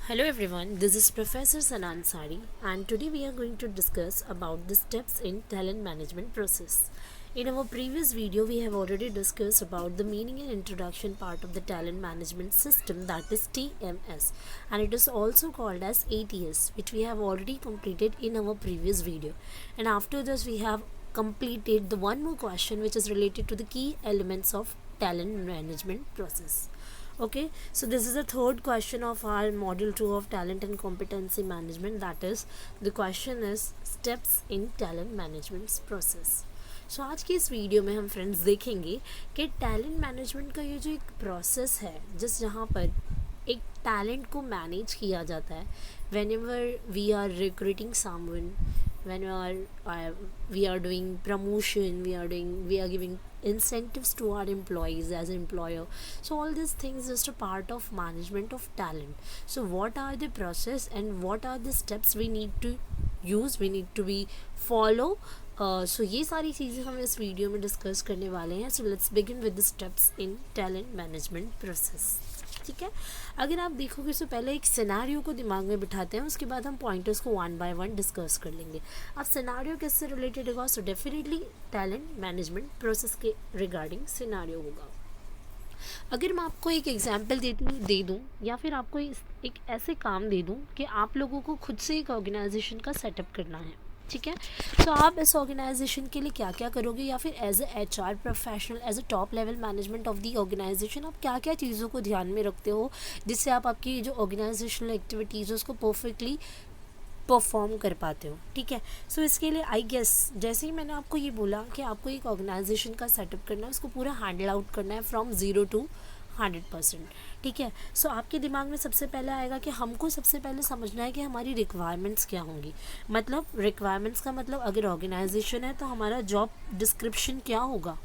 Hello everyone, this is Professor Sanan Sari and today we are going to discuss about the steps in talent management process. In our previous video we have already discussed about the meaning and introduction part of the talent management system, that is TMS, and it is also called as ATS, which we have already completed in our previous video. And after this we have completed the one more question which is related to the key elements of talent management process. Okay, so this is the third question of our module 2 of talent and competency management. That is, the question is steps in talent management process. सो आज की इस video में हम friends देखेंगे कि talent management का ये जो एक प्रोसेस है जिस जहाँ पर एक टैलेंट को मैनेज किया जाता है whenever we are recruiting someone, when we are doing promotion, we are giving incentives to our employees as an employer. So all these things is a part of management of talent. So what are the process and what are the steps we need to use, we need to be follow. So ये सारी चीज़ें हम इस video में discuss करने वाले हैं. So let's begin with the steps in talent management process. ठीक है, अगर आप देखोगे तो पहले एक सिनेरियो को दिमाग में बिठाते हैं, उसके बाद हम पॉइंटर्स को वन बाय वन डिस्कस कर लेंगे. अब सिनेरियो किससे रिलेटेड होगा? So definitely talent management process के रिगार्डिंग सिनेरियो होगा. अगर मैं आपको एक एग्जांपल दे दूँ या फिर आपको एक ऐसे काम दे दूँ कि आप लोगों को खुद से एक ऑर्गेनाइजेशन का सेटअप करना है. ठीक है, तो आप इस ऑर्गेनाइजेशन के लिए क्या क्या करोगे, या फिर as a HR professional, as a top level management of the organisation आप क्या क्या चीज़ों को ध्यान में रखते हो जिससे आप आपकी जो ऑर्गेनाइजेशनल एक्टिविटीज़ है उसको परफेक्टली परफॉर्म कर पाते हो. ठीक है, सो इसके लिए आई गेस जैसे ही मैंने आपको ये बोला कि आपको एक ऑर्गेनाइजेशन का सेटअप करना है, उसको पूरा हैंडल आउट करना है फ्रॉम 0 to 100%. ठीक है, सो आपके दिमाग में सबसे पहले आएगा कि हमको सबसे पहले समझना है कि हमारी रिक्वायरमेंट्स क्या होंगी. मतलब रिक्वायरमेंट्स का मतलब अगर ऑर्गेनाइजेशन है तो हमारा जॉब डिस्क्रिप्शन क्या होगा,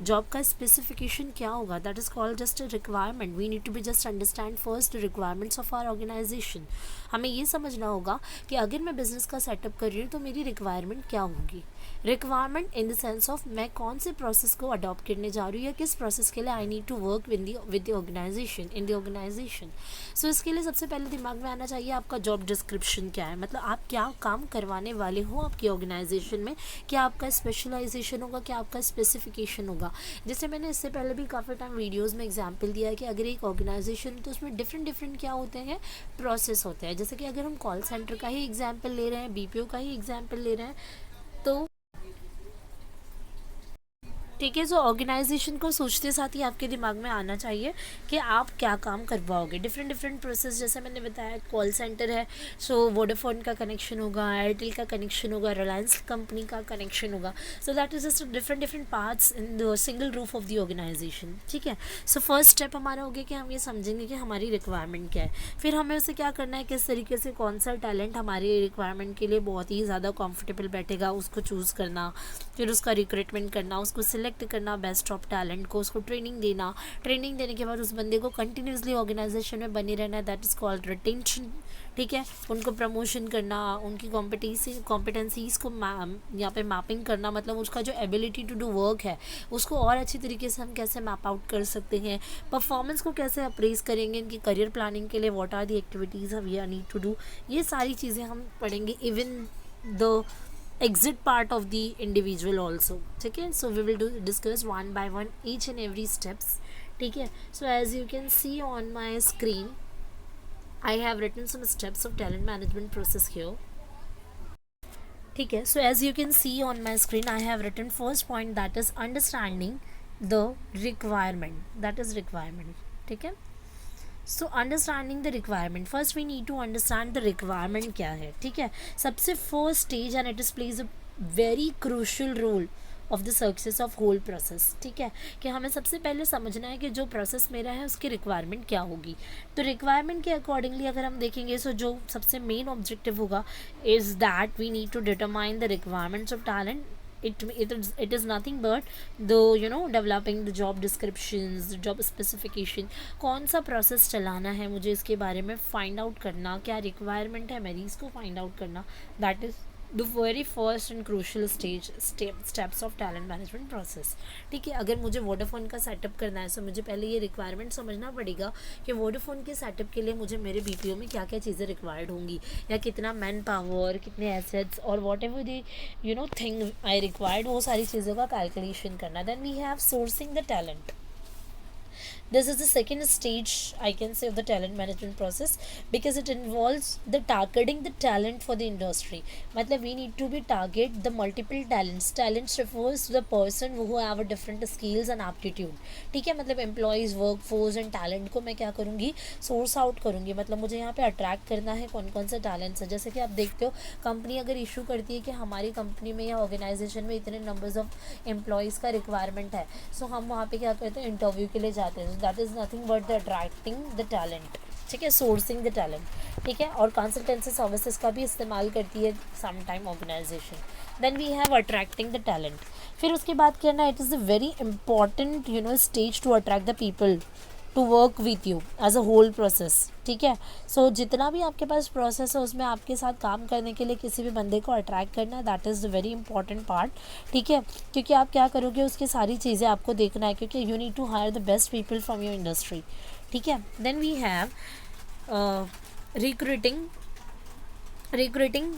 जॉब का स्पेसिफिकेशन क्या होगा. That is called just a requirement. We need to be just understand first requirements of our organisation. हमें ये समझना होगा कि अगर मैं बिज़नेस का सेटअप कर रही हूँ तो मेरी रिक्वायरमेंट क्या होगी. Requirement in the sense of मैं कौन से प्रोसेस को अडॉप्ट करने जा रही हूँ या किस प्रोसेस के लिए I need to work with the organisation in the organisation. So इसके लिए सबसे पहले दिमाग में आना चाहिए आपका जॉब डिस्क्रिप्शन क्या है, मतलब आप क्या काम करवाने वाले हो आपकी ऑर्गेनाइजेशन में, क्या आपका स्पेशलाइजेशन होगा, क्या आपका स्पेसिफिकेशन होगा. जैसे मैंने इससे पहले भी काफ़ी टाइम वीडियोज़ में एग्जाम्पल दिया है कि अगर एक ऑर्गेनाइजेशन तो उसमें डिफरेंट क्या होते हैं, प्रोसेस होते हैं. जैसे कि अगर हम कॉल सेंटर का ही एग्जाम्पल ले रहे हैं, BPO का ही एग्जाम्पल ले रहे हैं, तो ठीक है. सो ऑर्गेनाइजेशन को सोचते साथ ही आपके दिमाग में आना चाहिए कि आप क्या काम करवाओगे. डिफरेंट प्रोसेस, जैसे मैंने बताया कॉल सेंटर है, सो वोडाफोन का कनेक्शन होगा, एयरटेल का कनेक्शन होगा, रिलायंस कंपनी का कनेक्शन होगा. So that is just different parts in the single roof of the organisation. ठीक है, सो फर्स्ट स्टेप हमारा हो गया कि हम ये समझेंगे कि हमारी रिक्वायरमेंट क्या है. फिर हमें उसे क्या करना है, किस तरीके से कौन सा टैलेंट हमारी रिक्वायरमेंट के लिए बहुत ही ज़्यादा कम्फर्टेबल बैठेगा उसको चूज़ करना, फिर उसका रिक्रूटमेंट करना, उसको सिलेक्ट करना बेस्ट ऑफ टैलेंट को, उसको ट्रेनिंग देना, ट्रेनिंग देने के बाद उस बंदे को कंटिन्यूसली ऑर्गेनाइजेशन में बने रहना, दैट इज़ कॉल्ड रिटेंशन. ठीक है, उनको प्रमोशन करना, उनकी कॉम्पिटेंसीज़ को यहाँ पे मैपिंग करना, मतलब उसका जो एबिलिटी टू डू वर्क है उसको और अच्छी तरीके से हम कैसे मैप आउट कर सकते हैं, परफॉर्मेंस को कैसे अप्रेज करेंगे, इनकी करियर प्लानिंग के लिए what are the activities we need to do. ये सारी चीज़ें हम पढ़ेंगे, even the exit part of the individual also. ठीक है, so we will discuss one by one each and every steps. ठीक है, so as you can see on my screen I have written some steps of talent management process here. ठीक है, so as you can see on my screen I have written first point, that is understanding the requirement. That is requirement. ठीक है, so understanding the requirement. First we need to understand the requirement क्या है. ठीक है, सबसे first stage and it is plays a very crucial role of the success of whole process. ठीक है, कि हमें सबसे पहले समझना है कि जो प्रोसेस मेरा है उसकी रिक्वायरमेंट क्या होगी. तो रिक्वायरमेंट के अकॉर्डिंगली अगर हम देखेंगे सो जो सबसे मेन ऑब्जेक्टिव होगा is that we need to determine the requirements of talent. It is nothing but developing the job descriptions, the job specification. कौन सा प्रोसेस चलाना है मुझे इसके बारे में फाइंड आउट करना, क्या रिक्वायरमेंट है मेरी इसको फाइंड आउट करना, that is the very first and crucial steps of talent management process. ठीक है, अगर मुझे वोडाफोन का सेटअप करना है तो मुझे पहले ये रिक्वायरमेंट समझना पड़ेगा कि वोडाफोन के सेटअप के लिए मुझे मेरे बीपीओ में क्या क्या चीज़ें रिक्वायर्ड होंगी, या कितना मैन पावर, कितने एसेट्स और whatever the thing I required, वो सारी चीज़ों का कैलकुलेशन करना। Then we have sourcing the talent. This is the second stage, I can say, of the talent management process, because it involves the targeting the talent for the industry. मतलब we need to be target the multiple talents refers to the person who have a different skills and aptitude। ठीक है, मतलब employees, workforce and talent को मैं क्या करूँगी, source out करूँगी। मतलब मुझे यहाँ पे अट्रैक्ट करना है कौन कौन से टैलेंट्स है। जैसे कि आप देखते हो, कंपनी अगर इशू करती है कि हमारी कंपनी में या ऑर्गेनाइजेशन में इतने नंबर्स ऑफ एम्प्लॉयज़ का रिक्वायरमेंट है, सो हम वहाँ पे क्या करते हैं, इंटरव्यू के लिए जाते हैं। That is nothing but the attracting the talent. ठीक है, सोर्सिंग द टैलेंट। ठीक है, और कंसल्टेंसी सर्विसेज का भी इस्तेमाल करती है some time organisation. Then we have attracting the talent. फिर उसके बाद करना, it is a very important stage to attract the people to work with you as a whole process. ठीक है, सो जितना भी आपके पास प्रोसेस है उसमें आपके साथ काम करने के लिए किसी भी बंदे को अट्रैक्ट करना, that is the very important part. ठीक है, क्योंकि आप क्या करोगे, उसकी सारी चीज़ें आपको देखना है, क्योंकि you need to hire the best people from your industry. ठीक है, then we have recruiting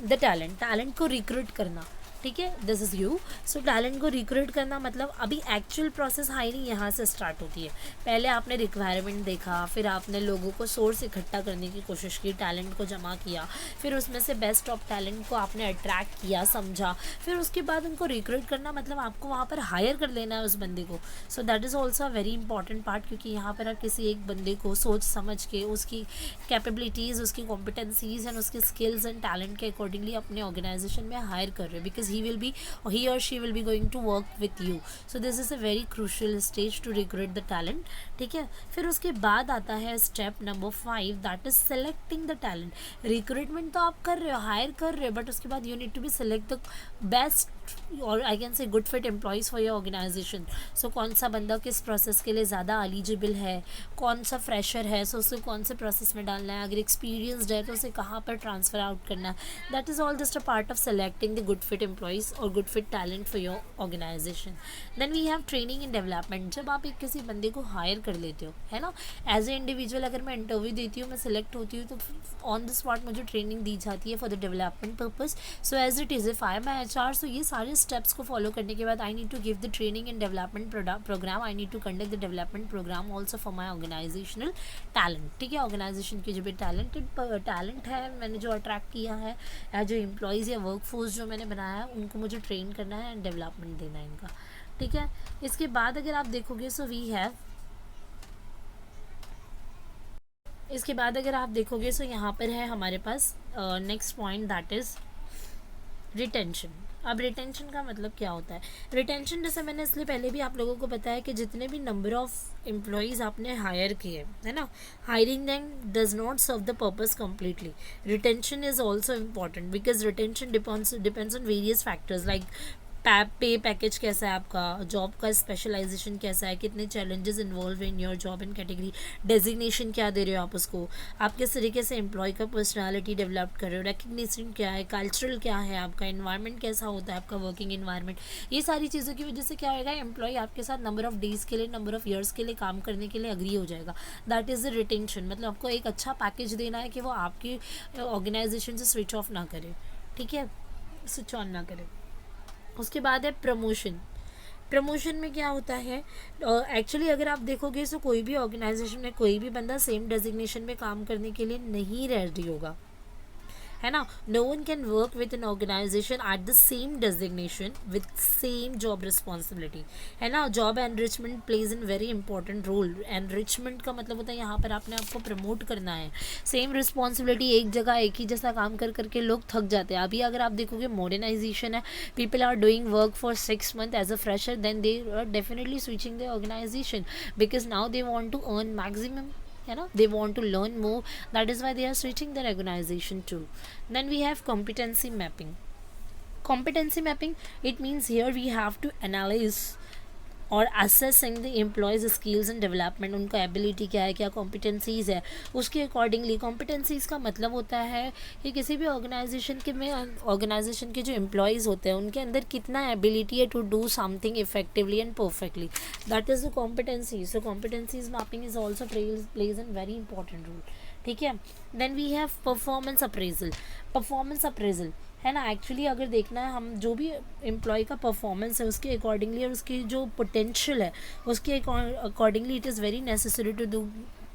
the talent को रिक्रूट करना। ठीक है, this is you. So talent को रिक्रूट करना मतलब अभी एक्चुअल प्रोसेस हायरिंग यहाँ से स्टार्ट होती है। पहले आपने रिक्वायरमेंट देखा, फिर आपने लोगों को सोर्स इकट्ठा करने की कोशिश की, टैलेंट को जमा किया, फिर उसमें से बेस्ट ऑफ टैलेंट को आपने अट्रैक्ट किया, समझा, फिर उसके बाद उनको रिक्रूट करना मतलब आपको वहाँ पर हायर कर लेना है उस बंदे को। So that is also a very important part, क्योंकि यहाँ पर आप किसी एक बंदे को सोच समझ के उसकी कैपेबिलिटीज़, उसकी कॉम्पिटेंसीज एंड उसके स्किल्स एंड टैलेंट के अकॉर्डिंगली अपने ऑर्गेनाइजेशन में हायर कर रहे हो, because he or she will be going to work with you. So this is a very crucial stage to recruit the talent। ठीक है, फिर उसके बाद आता है step number 5, that is selecting the talent. Recruitment तो आप कर रहे हो, हायर कर रहे हो, बट उसके बाद you need to be select the best और I can say good fit employees for your organisation. So कौन सा बंदा किस प्रोसेस के लिए ज़्यादा एलिजिबल है, कौन सा फ्रेशर है, सो उसे कौन से प्रोसेस में डालना है, अगर एक्सपीरियंसड है तो उसे कहाँ पर ट्रांसफ़र आउट करना है। That is all just a part of selecting the good fit employees और good fit talent for your organisation. Then we have training and development. जब आप एक किसी बंदे को हायर कर लेते हो, है ना, एज ए इंडिविजुअल अगर मैं इंटरव्यू देती हूँ, मैं सिलेक्ट होती हूँ, तो ऑन द स्पॉट मुझे ट्रेनिंग दी जाती है for the development purpose. So as it is if I am HR, so ये सारे स्टेप्स को फॉलो करने के बाद I need to give the training and development programme, I need to conduct the development programme also for my organisational talent. ठीक है, organisation के जो भी टैलेंट है मैंने जो अट्रैक्ट किया है, या जो एम्प्लॉयज़ या वर्कफोर्स जो मैंने बनाया है, उनको मुझे ट्रेन करना है एंड डेवलपमेंट देना है इनका। ठीक है, इसके बाद अगर आप देखोगे, सो वी हैव इसके बाद अगर आप देखोगे, सो यहाँ पर है हमारे पास next point, that is retention. अब रिटेंशन का मतलब क्या होता है? रिटेंशन, जैसे मैंने इसलिए पहले भी आप लोगों को बताया कि जितने भी नंबर ऑफ़ एम्प्लॉयज़ आपने हायर किए, है ना, hiring them does not serve the purpose completely. Retention is also important, because retention depends on various factors like pay package कैसा है आपका, जॉब का स्पेशलाइजेशन कैसा है, कितने challenges involve in your job and category, designation क्या दे रहे हो आप उसको, आप किस तरीके से एम्प्लॉय का पर्सनालिटी डेवलप कर रहे हो, रिकग्निशन क्या है, कल्चरल क्या है आपका, इन्वायरमेंट कैसा होता है आपका वर्किंग इन्वायरमेंट। ये सारी चीज़ों की वजह से क्या होगा, एम्प्लॉय आपके साथ नंबर ऑफ डेज़ के लिए, नंबर ऑफ ईयर्स के लिए काम करने के लिए अग्री हो जाएगा। That is the retention. मतलब आपको एक अच्छा पैकेज देना है कि वो आपकी ऑर्गेनाइजेशन से स्विच ऑफ ना करे, ठीक है, स्विच ऑन ना करे। उसके बाद है प्रमोशन। प्रमोशन में क्या होता है, एक्चुअली अगर आप देखोगे तो कोई भी ऑर्गेनाइजेशन में कोई भी बंदा सेम डेजिग्नेशन में काम करने के लिए नहीं रेडी होगा, है ना। No one can work with an organisation at the same designation with same job responsibility, है ना। Job enrichment plays in very important role. Enrichment का मतलब होता है यहाँ पर आपने आपको प्रमोट करना है। सेम रिस्पॉन्सिबिलिटी, एक जगह एक ही जैसा काम कर करके लोग थक जाते हैं। अभी अगर आप देखोगे मॉडर्नाइजेशन है, people are doing work for 6 months as a fresher, then they are definitely switching the organisation because now they want to earn maximum, you know, they want to learn more. That is why they are switching their organization too. Then we have competency mapping. Competency mapping, it means here we have to analyze और assessing the employees skills and development, उनका ability क्या है, क्या कॉम्पिटेंसीज़ है, उसके accordingly. कॉम्पिटेंसीज़ का मतलब होता है कि किसी भी ऑर्गेनाइजेशन के में ऑर्गेनाइजेशन के जो एम्प्लॉयज़ होते हैं उनके अंदर कितना एबिलिटी है to do something effectively and perfectly, that is the competency. So competencies mapping is also plays an very important role, ठीक है। Then we have performance appraisal. Performance appraisal है ना, एक्चुअली अगर देखना है हम जो भी एम्प्लॉय का परफॉर्मेंस है उसके अकॉर्डिंगली और उसकी जो पोटेंशियल है उसके accordingly it is very necessary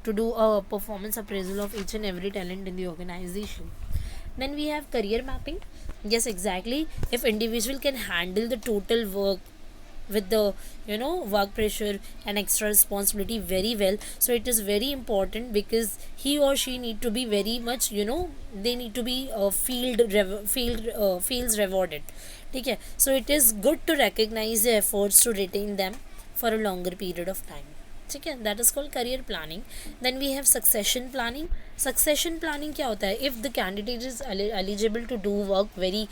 to do a performance appraisal of each and every talent in the organization. Then we have career mapping. Yes, exactly. If individual can handle the total work with the work pressure and extra responsibility very well, so it is very important because he or she need to be very much they need to be feels rewarded, ठीक है. So it is good to recognize the efforts to retain them for a longer period of time, ठीक है. That is called career planning. Then we have succession planning. Succession planning क्या होता है? If the candidate is eligible to do work very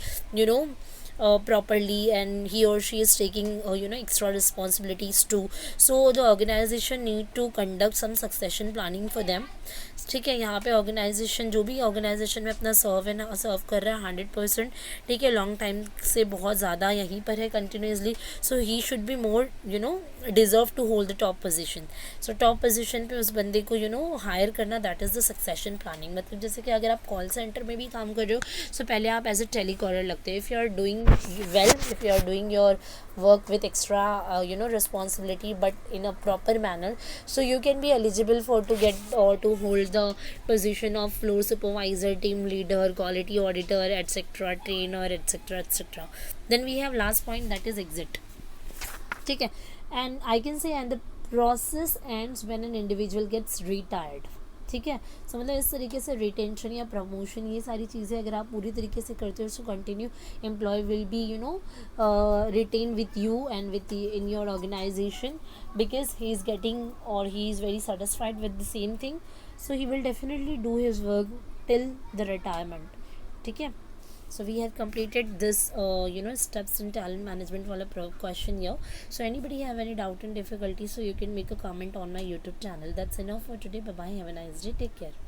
properly and he or she is taking extra responsibilities too, so the organization need to conduct some succession planning for them, ठीक है. यहाँ पे organisation जो भी organisation में अपना सर्व कर रहा है 100%, ठीक है, लॉन्ग टाइम से बहुत ज़्यादा यहीं पर है continuously, so he should be more deserve to hold the top position. So top position पे उस बंदे को हायर करना, that is the succession planning. मतलब जैसे कि अगर आप कॉल सेंटर में भी काम कर रहे हो, सो पहले आप एज ए टेलीकॉलर लगते हो. If you are doing well, if you are doing your work with extra responsibility but in a proper manner, so you can be eligible for to get or to hold the position of floor supervisor, team leader, quality auditor, etc., trainer, etc., etc. Then we have last point, that is exit, ठीक है. And I can say and the process ends when an individual gets retired, ठीक है. सो मतलब इस तरीके से retention या promotion, ये सारी चीज़ें अगर आप पूरी तरीके से करते हो, so continue employee will be retain with you and within your organisation because he is getting और he is very satisfied with the same thing, so he will definitely do his work till the retirement, ठीक है. So we have completed this steps in talent management wala question here. So anybody have any doubt and difficulty, so you can make a comment on my YouTube channel. That's enough for today. Bye bye, have a nice day, take care.